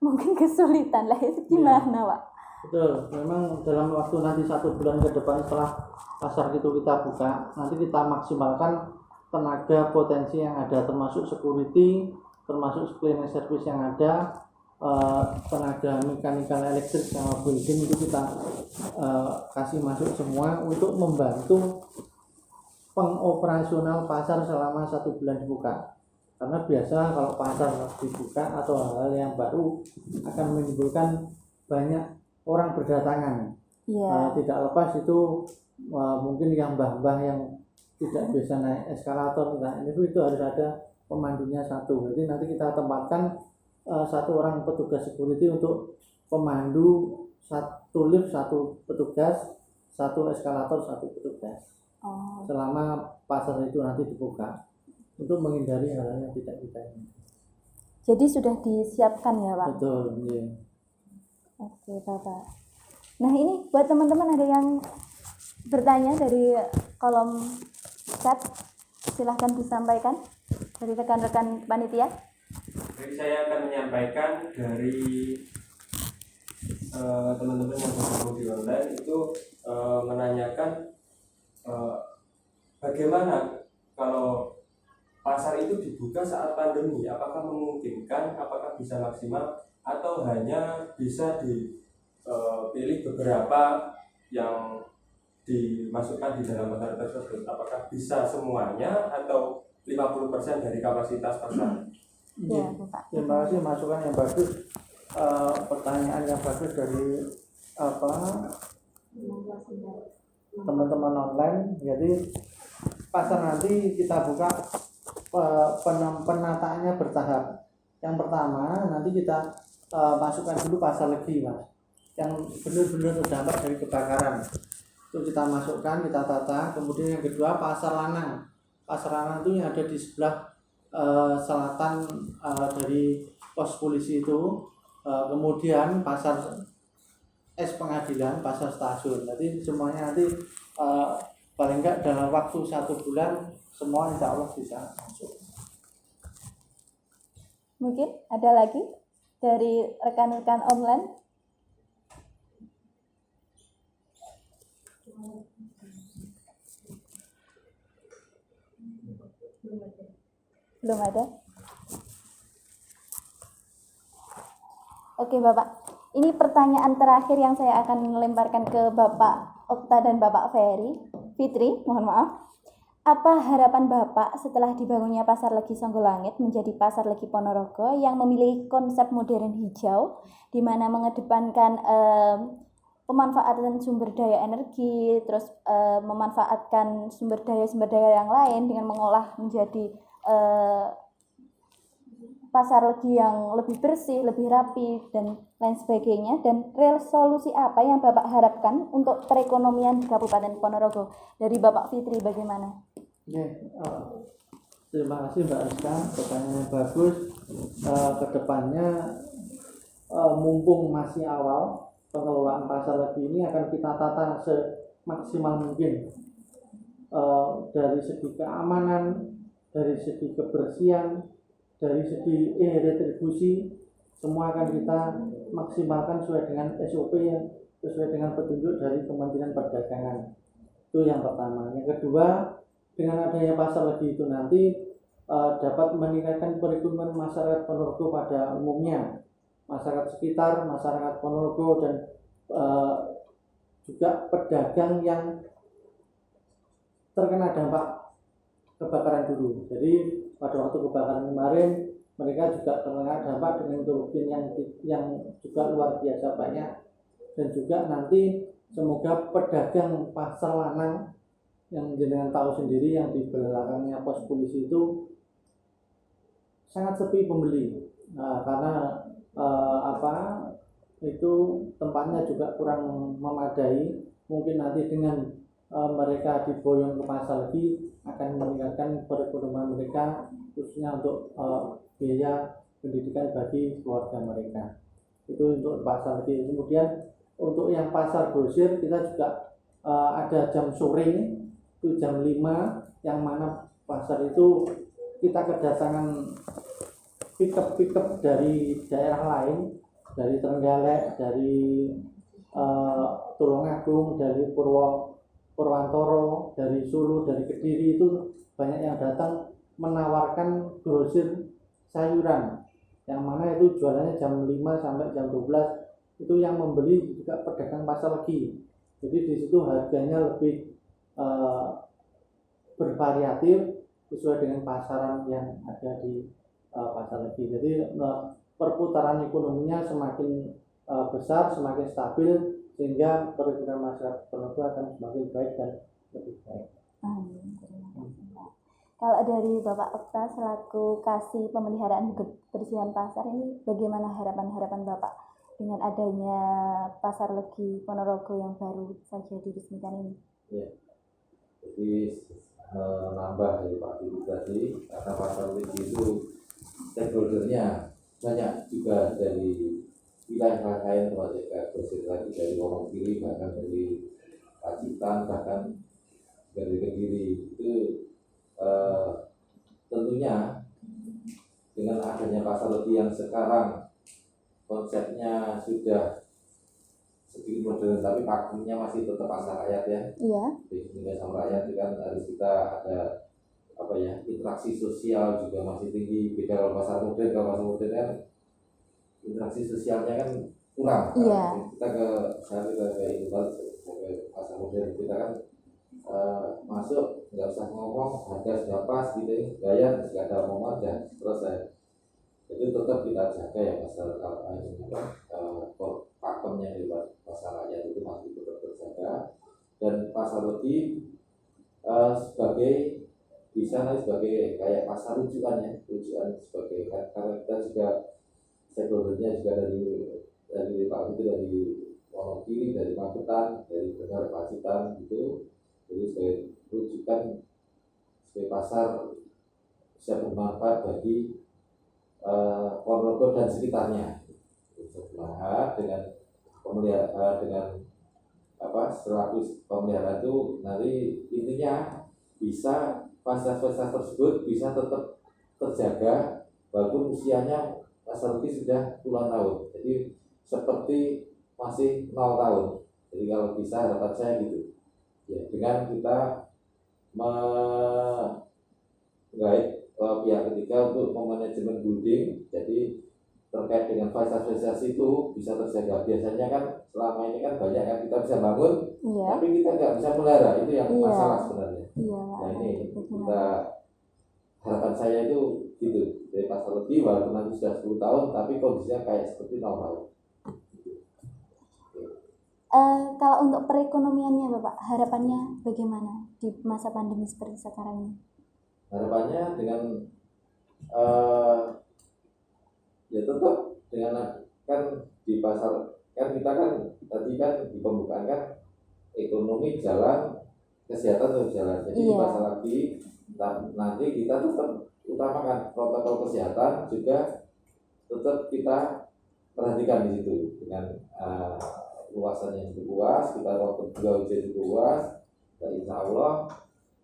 Speaker 2: mungkin kesulitan lah, itu gimana Pak?
Speaker 3: Betul, memang dalam waktu nanti 1 bulan ke depan setelah pasar itu kita buka, nanti kita maksimalkan tenaga potensi yang ada, termasuk security, termasuk cleaning service yang ada, tenaga mekanikal elektrik sama building itu kita kasih masuk semua untuk membantu pengoperasional pasar selama 1 bulan dibuka. Karena biasa kalau pasar dibuka atau hal-hal yang baru akan menimbulkan banyak orang berdatangan. Tidak lepas itu mungkin yang mbah-mbah yang tidak bisa naik eskalator, itu harus ada pemandunya 1. Jadi nanti kita tempatkan 1 orang petugas security untuk pemandu 1 lift, 1 petugas, 1 eskalator, 1 petugas. Selama pasar itu nanti dibuka, untuk menghindari hal-hal yang tidak kita inginkan.
Speaker 2: Jadi sudah disiapkan ya Pak?
Speaker 3: Betul, iya.
Speaker 2: Oke Bapak. Nah ini buat teman-teman ada yang bertanya dari kolom chat, silahkan disampaikan dari rekan-rekan panitia.
Speaker 5: Jadi saya akan menyampaikan dari teman-teman yang bergabung di online itu menanyakan bagaimana kalau pasar itu dibuka saat pandemi, apakah memungkinkan, apakah bisa maksimal atau hanya bisa dipilih beberapa yang dimasukkan di dalam pasar tersebut, apakah bisa semuanya atau 50% dari kapasitas pasar?
Speaker 2: Ya, Bapak.
Speaker 3: Terima kasih masukan yang bagus, pertanyaan yang bagus dari teman-teman online. Jadi pasar nanti kita buka penataannya bertahap. Yang pertama nanti kita masukkan dulu pasar legi Mas, yang benar-benar terdampak dari kebakaran. Itu kita masukkan, kita tata. Kemudian yang kedua pasar lanang. Pasar lanang itu yang ada di sebelah selatan dari pos polisi itu. Kemudian pasar pengadilan, pasar stasiun. Jadi semuanya nanti paling enggak dalam waktu 1 bulan semua insya Allah bisa masuk.
Speaker 2: Mungkin ada lagi dari rekan-rekan online? Belum ada. Oke Bapak, ini pertanyaan terakhir yang saya akan lemparkan ke Bapak Okta dan Bapak Fitri, mohon maaf. Apa harapan Bapak setelah dibangunnya Pasar Legi Songgolangit menjadi Pasar Legi Ponorogo yang memiliki konsep modern hijau, di mana mengedepankan pemanfaatan sumber daya energi, terus memanfaatkan sumber daya yang lain dengan mengolah menjadi pasar legi yang lebih bersih, lebih rapi, dan lain sebagainya. Dan resolusi apa yang Bapak harapkan untuk perekonomian di Kabupaten Ponorogo? Dari Bapak Fitri bagaimana?
Speaker 3: Terima kasih Mbak Rizka, pertanyaan bagus. Kedepannya mumpung masih awal, pengelolaan pasar legi ini akan kita tata semaksimal mungkin, dari segi keamanan, dari segi kebersihan, dari segi retribusi, semua akan kita maksimalkan sesuai dengan SOP yang sesuai dengan petunjuk dari Kementerian Perdagangan. Itu yang pertama. Yang kedua, dengan adanya pasar legi itu nanti dapat meningkatkan perekonomian masyarakat Ponorogo pada umumnya, masyarakat sekitar, masyarakat Ponorogo, dan juga pedagang yang terkena dampak kebakaran dulu. Jadi pada waktu kebakaran kemarin mereka juga terkena dampak dengan kerugian yang juga luar biasa banyak. Dan juga nanti semoga pedagang pasar lanang yang jenengan tahu sendiri yang di belakangnya pos polisi itu sangat sepi pembeli. Karena itu tempatnya juga kurang memadai. Mungkin nanti dengan mereka diboyong ke pasar lagi akan meningkatkan perekonomian mereka, khususnya untuk biaya pendidikan bagi keluarga mereka. Itu untuk pasar lagi. Kemudian untuk yang pasar grosir kita juga ada jam sore itu jam 5, yang mana pasar itu kita kedatangan pick-up dari daerah lain, dari Trenggalek, dari Tulungagung, dari Purwantoro, dari Solo, dari Kediri, itu banyak yang datang menawarkan grosir sayuran, yang mana itu jualannya jam 5 sampai jam 12. Itu yang membeli juga pedagang pasar legi. Jadi di situ harganya lebih bervariatif sesuai dengan pasaran yang ada di pasar legi. Jadi perputaran ekonominya semakin besar, semakin stabil, sehingga perekonomian masyarakat Ponorogo akan semakin baik dan lebih baik.
Speaker 2: Kalau dari Bapak Okta selaku Kasih Pemeliharaan Kebersihan Pasar ini, bagaimana harapan-harapan Bapak dengan adanya Pasar Legi Ponorogo yang baru saja diresmikan ini?
Speaker 4: Ya, jadi nambah dari Pak Diri tadi, karena pasar legi itu stakeholdernya banyak juga dari wilayah lain, termasuk grosir lagi dari Wonogiri, bahkan dari Pacitan, bahkan dari Kediri. Itu tentunya dengan adanya pasar lebih yang sekarang konsepnya sudah sedikit modern, tapi pakemnya masih tetap pasar rakyat ya.
Speaker 2: Iya.
Speaker 4: Jadi sama rakyat itu kan harus kita ada interaksi sosial juga masih tinggi. Beda kalau pasar modern kan interaksi sosialnya kan kurang.
Speaker 2: Iya.
Speaker 4: Kita ke pasar modern kita kan masuk nggak usah ngomong, harga sudah pas gitu, bayar nggak ada omongan dan selesai. Jadi tetap kita jaga ya pasar pakemnya di pasar rakyat itu masih tetap terjaga, dan pasar legi sebagai bisa sebagai kayak pasar rujukan sebagai, karena kita juga stakeholdernya juga dari Pak itu dari Wonogiri, dari Magetan, dari Benar Pacitan gitu. Jadi sebagai rujukan, sebagai pasar bisa bermanfaat bagi Ponorogo dan sekitarnya. Setelah dengan pemeliharaan selaku pemeliharaan itu nanti intinya bisa fasilitas tersebut bisa tetap terjaga walaupun usianya pasar legi sudah puluhan tahun. Jadi seperti masih 0 tahun. Jadi kalau bisa harapan saya gitu. Ya, dengan kita menggait pihak ketiga untuk memanajemen building, jadi terkait dengan fasilitas itu bisa terjaga. Biasanya kan selama ini kan banyak kan kita bisa bangun,
Speaker 2: Iya.
Speaker 4: tapi kita nggak bisa melihara, itu yang
Speaker 2: Iya.
Speaker 4: masalah sebenarnya.
Speaker 2: Iya.
Speaker 4: Nah ini kita harapan saya itu gitu, dari pasar lebih walaupun nanti sudah 10 tahun, tapi kondisinya kayak seperti normal.
Speaker 2: Kalau untuk perekonomiannya Bapak, harapannya bagaimana di masa pandemi seperti sekarang ini?
Speaker 4: Harapannya dengan ya tetap dengan kan di pasar kan kita kan tadi kan di pembukaan kan ekonomi jalan, kesehatan terus jalan. Jadi di pasar lagi nanti kita tetap utamakan protokol kesehatan juga tetap kita perhatikan di situ dengan luasannya yang cukup luas, kita waktu juga hujan cukup luas, dan insya Allah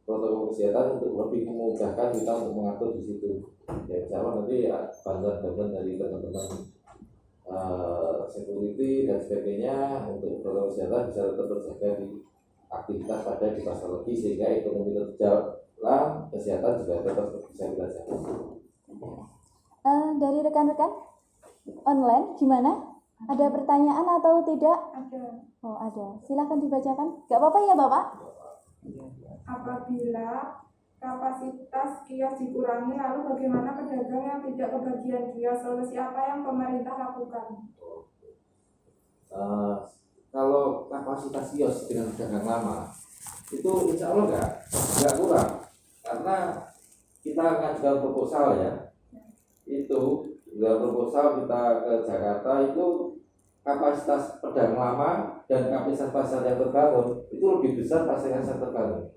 Speaker 4: protokol kesehatan untuk lebih memudahkan kita untuk mengatur di situ. Ya insya Allah nanti bantuan dari teman-teman security dan sebagainya untuk protokol kesehatan bisa tetap terjaga di aktivitas pada di pasar legi sehingga ekonomi tetap jalan, kesehatan juga tetap bisa kita jaga.
Speaker 2: Dari rekan-rekan online gimana? Ada pertanyaan atau tidak?
Speaker 6: Ada.
Speaker 2: Oh ada, silahkan dibacakan. Gak apa-apa ya Bapak?
Speaker 6: Apabila kapasitas kios dikurangi, lalu bagaimana pedagang yang tidak kebagian kios? Solusi apa yang pemerintah lakukan?
Speaker 4: Kalau kapasitas kios dengan pedagang lama itu insya Allah nggak kurang, karena kita ngajukan proposal ya, itu dalam proposal kita ke Jakarta itu kapasitas pedagang lama dan kapasitas pasar yang terbangun itu lebih besar pasar yang terbangun.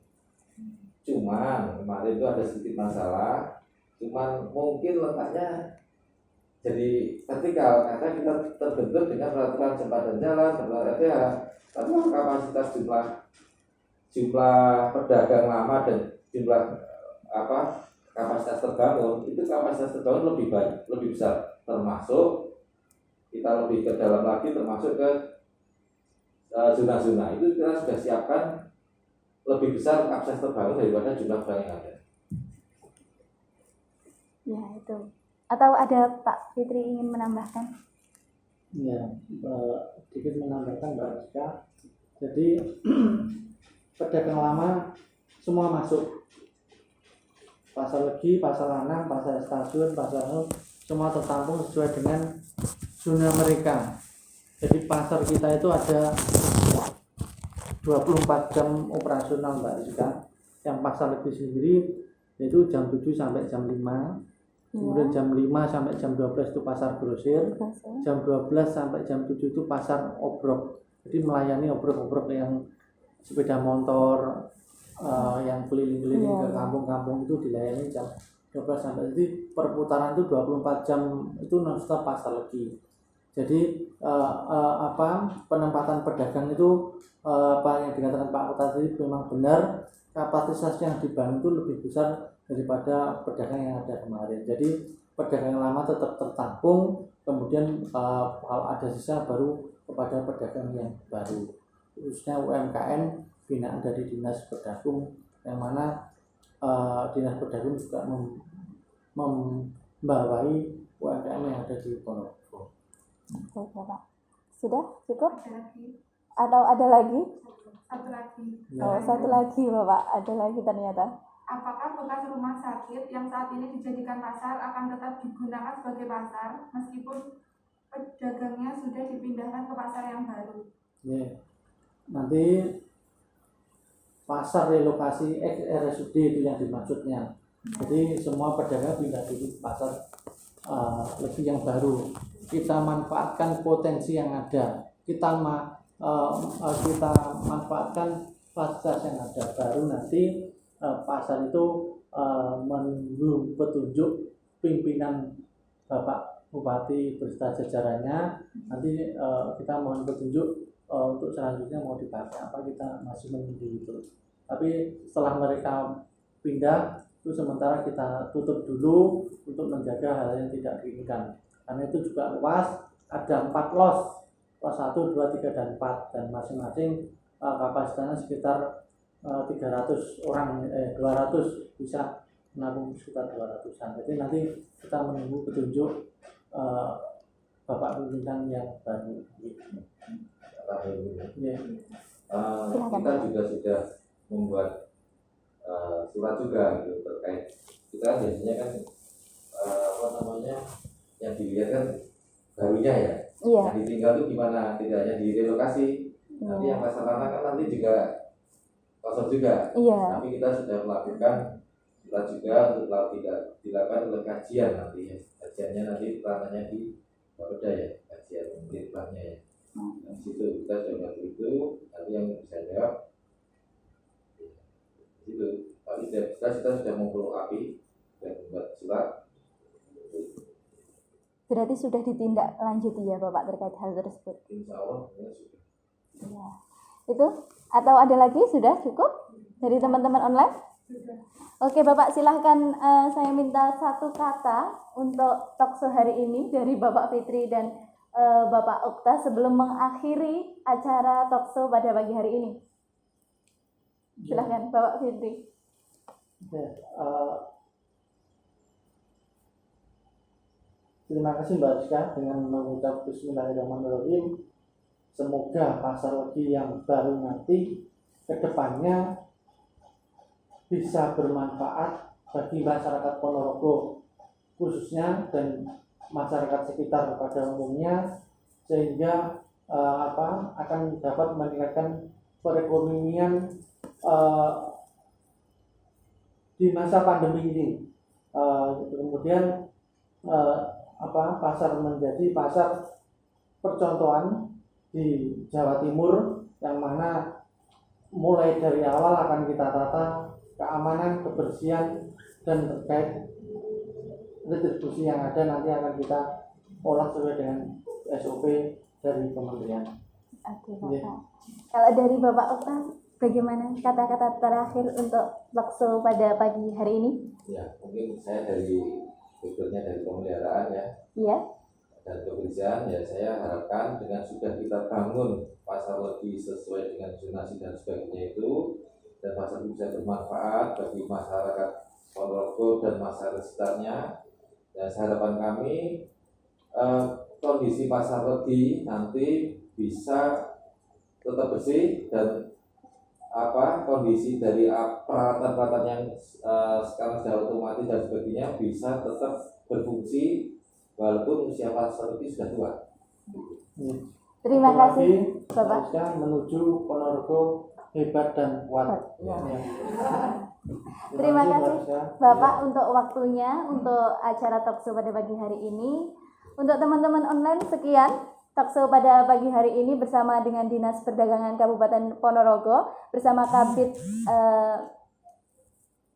Speaker 4: Cuman kemarin itu ada sedikit masalah, cuman mungkin letaknya jadi vertikal karena kita terbentur dengan peraturan jembatan jalan, peraturan RTH. Tapi kapasitas jumlah pedagang lama dan jumlah kapasitas terbangun itu kapasitas terbangun lebih banyak, lebih besar, termasuk kita lebih ke dalam lagi termasuk ke zona-zona itu kita sudah siapkan lebih besar kapasitas terbangun daripada jumlah barang yang ada.
Speaker 2: Ya itu. Atau ada Pak Fitri ingin menambahkan?
Speaker 3: Ya, sedikit menambahkan Mbak Rizka. Jadi pedagang lama semua masuk. Pasar legi, pasar lanang, pasar stasiun, pasar semua tertampung sesuai dengan zona mereka. Jadi pasar kita itu ada 24 jam operasional Mbak Rizka. Yang pasar legi sendiri itu jam 7 sampai jam 5. Kemudian jam 5 sampai jam 12 itu pasar grosir. Jam 12 sampai jam 7 itu pasar obrok. Jadi melayani obrok-obrok yang sepeda motor yang keliling-keliling ke kampung-kampung itu dilayani jam 12 sampai, jadi perputaran itu 24 jam itu nonstop Pasar Legi. Jadi penempatan pedagang itu apa yang dikatakan Pak Kota tadi memang benar, kapasitas yang dibangun itu lebih besar daripada pedagang yang ada kemarin. Jadi pedagang lama tetap tertampung, kemudian kalau ada sisa baru kepada pedagang yang baru, khususnya UMKM binaan dari Dinas Pedagang, yang mana Dinas Pedagang juga membawai UMKM yang ada di Ponorogo.
Speaker 2: Baik Bapak. Sudah cukup?
Speaker 6: Ada lagi,
Speaker 2: Atau ada lagi?
Speaker 6: satu lagi.
Speaker 3: Ya.
Speaker 2: Oh, satu lagi Bapak, ada lagi ternyata.
Speaker 6: Apakah bekas rumah sakit yang saat ini dijadikan pasar akan tetap digunakan sebagai pasar meskipun pedagangnya sudah dipindahkan ke pasar yang baru?
Speaker 3: Ya. Nanti pasar relokasi RSUD itu yang dimaksudnya. Jadi semua pedagang pindah di pasar lebih yang baru. Kita manfaatkan potensi yang ada. Kita manfaatkan fasilitas yang ada. Baru nanti pasar itu menunggu petunjuk pimpinan Bapak Bupati beserta jajarannya. Nanti kita mohon petunjuk untuk selanjutnya mau dipakai apa, kita masih menunggu itu. Tapi setelah mereka pindah itu sementara kita tutup dulu untuk menjaga hal yang tidak diinginkan. Karena itu juga luas, ada 4 los 1, 2, 3, dan 4, dan masing-masing kapasitasnya sekitar 300 orang, 200 bisa menampung sekitar 200-an. Jadi nanti kita menunggu petunjuk Bapak pimpinan yang baru. Ya.
Speaker 4: Kita juga sudah membuat surat juga gitu terkait, kita kan biasanya kan yang dilihat kan barunya ya,
Speaker 2: Iya.
Speaker 4: yang ditinggal itu gimana, tidak hanya direlokasi, nanti yang pasar tanah kan nanti juga kosong juga.
Speaker 2: Iya.
Speaker 4: Tapi kita sudah melakukan surat juga untuk tidak dilakukan oleh kajian nanti ya, kajiannya nanti tanahnya di Bapeda ya, kajian plannya ya. Nah, situ kita sudah buat itu, nanti yang bisa jawab itu. Tapi kita sudah memfollow api dan membuat surat.
Speaker 2: Berarti sudah ditindaklanjuti ya Bapak terkait hal tersebut.
Speaker 4: Insya Allah ya sudah.
Speaker 2: Iya. Itu atau ada lagi? Sudah cukup dari teman-teman online? Oke Bapak, silahkan saya minta satu kata untuk talkshow hari ini dari Bapak Fitri dan Bapak Okta sebelum mengakhiri acara talkshow pada pagi hari ini. Silahkan Bapak Fitri.
Speaker 3: Ya, terima kasih Mbak Rizka dengan mengucap Bismillahirrahmanirrahim. Semoga Pasar Legi yang baru nanti ke depannya bisa bermanfaat bagi masyarakat Ponorogo khususnya dan masyarakat sekitar pada umumnya, sehingga akan dapat meningkatkan perekonomian di masa pandemi ini. Kemudian pasar menjadi pasar percontohan di Jawa Timur, yang mana mulai dari awal akan kita tata keamanan, kebersihan, dan terkait retribusi yang ada nanti akan kita olah sesuai dengan SOP dari kementerian.
Speaker 2: Oke Bapak. Kalau dari Bapak Okta, bagaimana kata-kata terakhir untuk talkshow pada pagi hari ini?
Speaker 4: Ya, mungkin saya dari pemeliharaan ya.
Speaker 2: Iya.
Speaker 4: Dan kebersihan ya, saya harapkan dengan sudah kita bangun pasar Legi sesuai dengan zonasi dan sebagainya itu, dan pasar itu bisa bermanfaat bagi masyarakat Ponorogo dan masyarakat sekitarnya. Dan harapan kami kondisi pasar Legi nanti bisa tetap bersih, dan kondisi dari peralatan-peralatan yang sekarang sudah otomatis dan sebagainya bisa tetap berfungsi walaupun usia pasar Legi sudah tua.
Speaker 2: Terima kasih Bapak.
Speaker 3: Kita menuju Ponorogo hebat dan kuat.
Speaker 2: Ya.
Speaker 3: Ya.
Speaker 2: Terima kasih Bapak untuk waktunya untuk acara talkshow pada pagi hari ini. Untuk teman-teman online, sekian talkshow pada pagi hari ini bersama dengan Dinas Perdagangan Kabupaten Ponorogo bersama Kabid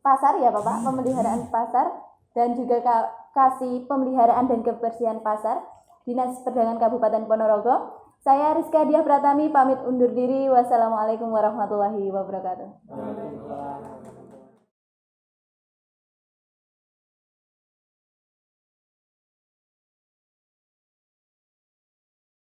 Speaker 2: Pasar ya Bapak, pemeliharaan pasar. dan juga Kasih Pemeliharaan dan Kebersihan Pasar, Dinas Perdagangan Kabupaten Ponorogo. Saya Rizka Diah Pratami pamit undur diri. Wassalamualaikum warahmatullahi wabarakatuh.